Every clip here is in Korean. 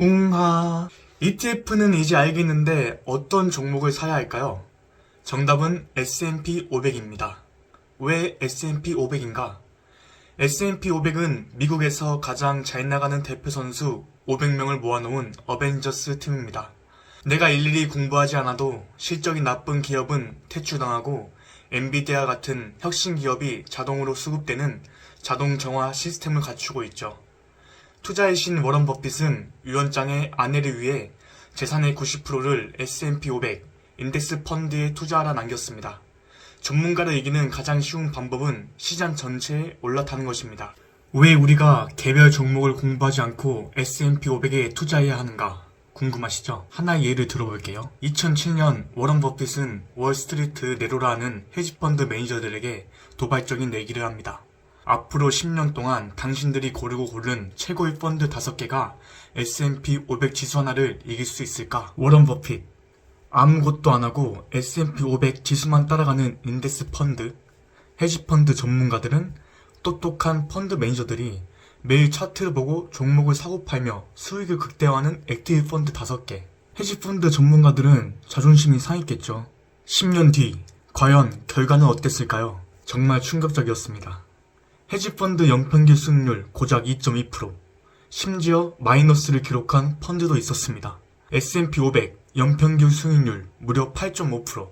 웅하. ETF는 이제 알겠는데 어떤 종목을 사야 할까요? 정답은 S&P 500입니다. 왜 S&P 500인가? S&P 500은 미국에서 가장 잘 나가는 대표 선수 500명을 모아놓은 어벤져스 팀입니다. 내가 일일이 공부하지 않아도 실적이 나쁜 기업은 퇴출당하고 엔비디아 같은 혁신 기업이 자동으로 수급되는 자동 정화 시스템을 갖추고 있죠. 투자의 신 워런 버핏은 유언장에 아내를 위해 재산의 90%를 S&P 500 인덱스 펀드에 투자하라 남겼습니다. 전문가를 이기는 가장 쉬운 방법은 시장 전체에 올라타는 것입니다. 왜 우리가 개별 종목을 공부하지 않고 S&P 500에 투자해야 하는가 궁금하시죠? 하나의 예를 들어볼게요. 2007년 워런 버핏은 월스트리트 네로라는 헤지펀드 매니저들에게 도발적인 내기를 합니다. 앞으로 10년 동안 당신들이 고르고 고른 최고의 펀드 5개가 S&P 500 지수 하나를 이길 수 있을까? 워런 버핏. 아무것도 안하고 S&P 500 지수만 따라가는 인덱스 펀드. 헤지펀드 전문가들은 똑똑한 펀드 매니저들이 매일 차트를 보고 종목을 사고 팔며 수익을 극대화하는 액티브 펀드 5개. 헤지펀드 전문가들은 자존심이 상했겠죠. 10년 뒤 과연 결과는 어땠을까요? 정말 충격적이었습니다. 헤지펀드 연평균 수익률 고작 2.2%, 심지어 마이너스를 기록한 펀드도 있었습니다. S&P 500 연평균 수익률 무려 8.5%.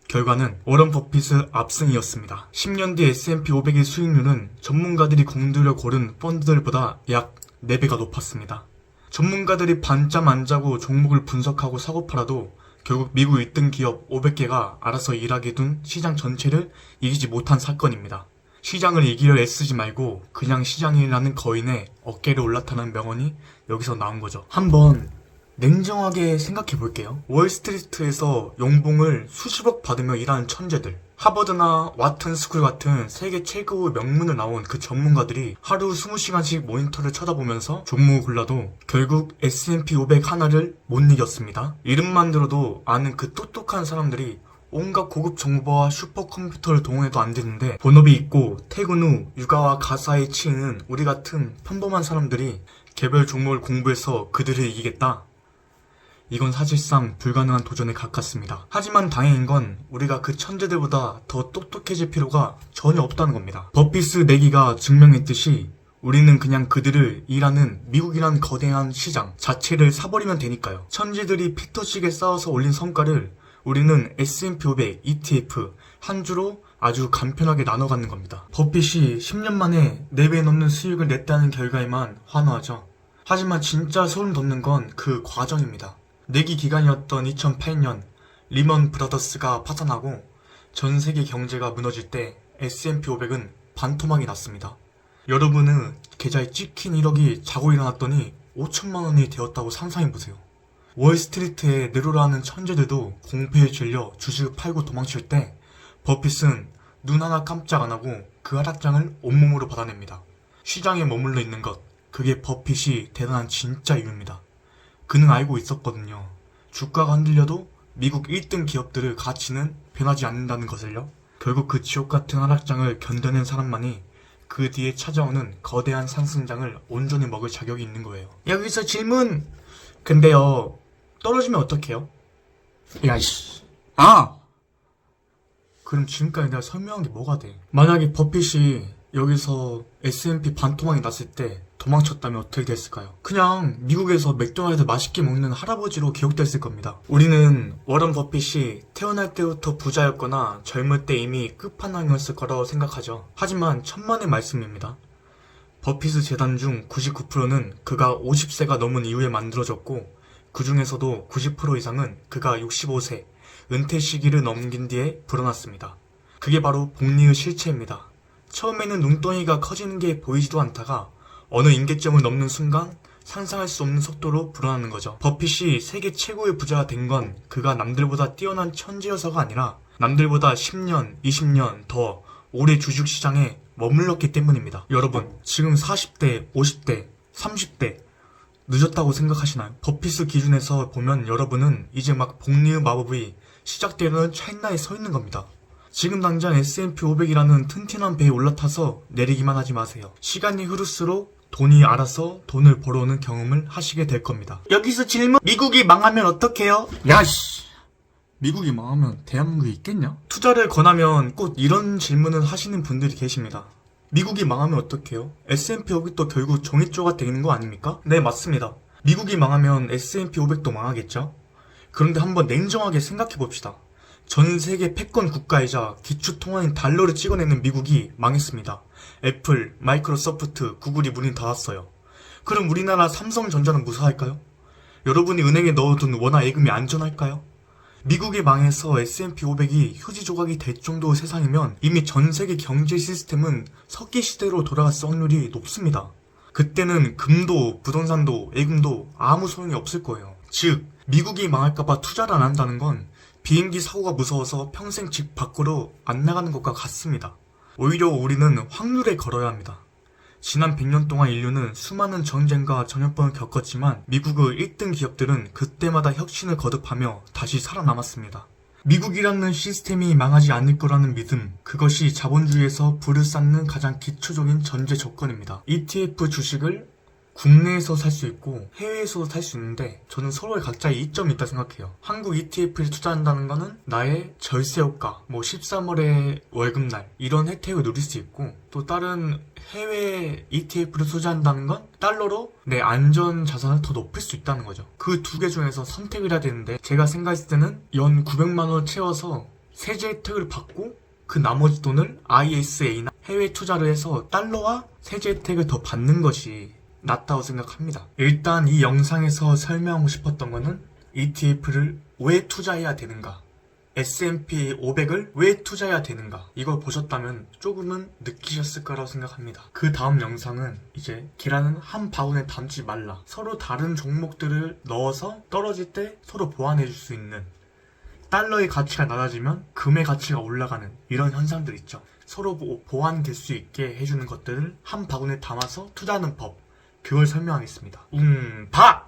결과는 워런 버핏의 압승이었습니다. 10년 뒤 S&P 500의 수익률은 전문가들이 공들여 고른 펀드들보다 약 4배가 높았습니다. 전문가들이 밤잠 안 자고 종목을 분석하고 사고 팔아도 결국 미국 1등 기업 500개가 알아서 일하게 둔 시장 전체를 이기지 못한 사건입니다. 시장을 이기려 애쓰지 말고 그냥 시장이라는 거인의 어깨를 올라타는 명언이 여기서 나온 거죠. 한번 냉정하게 생각해 볼게요. 월스트리트에서 연봉을 수십억 받으며 일하는 천재들, 하버드나 와튼스쿨 같은 세계 최고의 명문을 나온 그 전문가들이 하루 20시간씩 모니터를 쳐다보면서 종목을 골라도 결국 S&P 500 하나를 못 이겼습니다. 이름만 들어도 아는 그 똑똑한 사람들이 온갖 고급 정보와 슈퍼컴퓨터를 동원해도 안 되는데, 본업이 있고 퇴근 후 육아와 가사에 치이는 우리 같은 평범한 사람들이 개별 종목을 공부해서 그들을 이기겠다? 이건 사실상 불가능한 도전에 가깝습니다. 하지만 다행인 건 우리가 그 천재들보다 더 똑똑해질 필요가 전혀 없다는 겁니다. 버핏의 내기가 증명했듯이 우리는 그냥 그들을 일하는 미국이란 거대한 시장 자체를 사버리면 되니까요. 천재들이 피 터지게 쌓아서 올린 성과를 우리는 S&P 500 ETF 한 주로 아주 간편하게 나눠 갖는 겁니다. 버핏이 10년 만에 4배 넘는 수익을 냈다는 결과에만 환호하죠. 하지만 진짜 소름 돋는 건 그 과정입니다. 내기 기간이었던 2008년 리먼 브라더스가 파산하고 전 세계 경제가 무너질 때 S&P 500은 반토막이 났습니다. 여러분은 계좌에 찍힌 1억이 자고 일어났더니 5천만 원이 되었다고 상상해보세요. 월스트리트의 네로라는 천재들도 공포에 질려 주식을 팔고 도망칠 때 버핏은 눈 하나 깜짝 안 하고 그 하락장을 온몸으로 받아냅니다. 시장에 머물러 있는 것, 그게 버핏이 대단한 진짜 이유입니다. 그는 알고 있었거든요. 주가가 흔들려도 미국 1등 기업들의 가치는 변하지 않는다는 것을요. 결국 그 지옥 같은 하락장을 견뎌낸 사람만이 그 뒤에 찾아오는 거대한 상승장을 온전히 먹을 자격이 있는 거예요. 여기서 질문! 근데요, 떨어지면 어떡해요? 야이씨. 그럼 지금까지 내가 설명한 게 뭐가 돼? 만약에 버핏이 여기서 S&P 반토막이 났을 때 도망쳤다면 어떻게 됐을까요? 그냥 미국에서 맥도날드 맛있게 먹는 할아버지로 기억됐을 겁니다. 우리는 워런 버핏이 태어날 때부터 부자였거나 젊을 때 이미 끝판왕이었을 거라고 생각하죠. 하지만 천만의 말씀입니다. 버핏의 재산 중 99%는 그가 50세가 넘은 이후에 만들어졌고, 그 중에서도 90% 이상은 그가 65세, 은퇴 시기를 넘긴 뒤에 불어났습니다. 그게 바로 복리의 실체입니다. 처음에는 눈덩이가 커지는 게 보이지도 않다가 어느 임계점을 넘는 순간 상상할 수 없는 속도로 불어나는 거죠. 버핏이 세계 최고의 부자가 된 건 그가 남들보다 뛰어난 천재여서가 아니라 남들보다 10년, 20년 더 오래 주식시장에 머물렀기 때문입니다. 여러분, 지금 40대, 50대, 30대 늦었다고 생각하시나요? 버핏의 기준에서 보면 여러분은 이제 막 복리의 마법이 시작되는 차이나에 서 있는 겁니다. 지금 당장 S&P 500이라는 튼튼한 배에 올라타서 내리기만 하지 마세요. 시간이 흐를수록 돈이 알아서 돈을 벌어오는 경험을 하시게 될 겁니다. 여기서 질문, 미국이 망하면 어떡해요? 야씨, 미국이 망하면 대한민국이 있겠냐? 투자를 권하면 꼭 이런 질문을 하시는 분들이 계십니다. 미국이 망하면 어떡해요? S&P 500도 결국 종이조각 되는 거 아닙니까? 네, 맞습니다. 미국이 망하면 S&P 500도 망하겠죠? 그런데 한번 냉정하게 생각해 봅시다. 전 세계 패권 국가이자 기초통화인 달러를 찍어내는 미국이 망했습니다. 애플, 마이크로소프트, 구글이 문이 닫았어요. 그럼 우리나라 삼성전자는 무사할까요? 여러분이 은행에 넣어둔 원화 예금이 안전할까요? 미국이 망해서 S&P 500이 휴지 조각이 될 정도의 세상이면 이미 전 세계 경제 시스템은 석기 시대로 돌아갔을 확률이 높습니다. 그때는 금도, 부동산도, 예금도 아무 소용이 없을 거예요. 즉, 미국이 망할까봐 투자를 안 한다는 건 비행기 사고가 무서워서 평생 집 밖으로 안 나가는 것과 같습니다. 오히려 우리는 확률에 걸어야 합니다. 지난 100년 동안 인류는 수많은 전쟁과 전염병을 겪었지만 미국의 1등 기업들은 그때마다 혁신을 거듭하며 다시 살아남았습니다. 미국이라는 시스템이 망하지 않을 거라는 믿음, 그것이 자본주의에서 부를 쌓는 가장 기초적인 전제 조건입니다. ETF 주식을 국내에서 살 수 있고 해외에서도 살 수 있는데 저는 서로의 각자의 이점이 있다 생각해요. 한국 ETF에 투자한다는 거는 나의 절세 효과, 13월의 월급날 이런 혜택을 누릴 수 있고, 또 다른 해외 ETF를 투자한다는 건 달러로 내 안전 자산을 더 높일 수 있다는 거죠. 그 두 개 중에서 선택을 해야 되는데 제가 생각했을 때는 연 900만 원 채워서 세제 혜택을 받고 그 나머지 돈을 ISA나 해외 투자를 해서 달러와 세제 혜택을 더 받는 것이 낫다고 생각합니다. 일단 이 영상에서 설명하고 싶었던 거는 ETF를 왜 투자해야 되는가, S&P 500을 왜 투자해야 되는가, 이걸 보셨다면 조금은 느끼셨을 거라고 생각합니다. 그 다음 영상은 이제 계란은 한 바구니에 담지 말라, 서로 다른 종목들을 넣어서 떨어질 때 서로 보완해 줄 수 있는, 달러의 가치가 낮아지면 금의 가치가 올라가는 이런 현상들 있죠. 서로 보완될 수 있게 해주는 것들을 한 바구니에 담아서 투자하는 법, 그걸 설명하겠습니다. 파!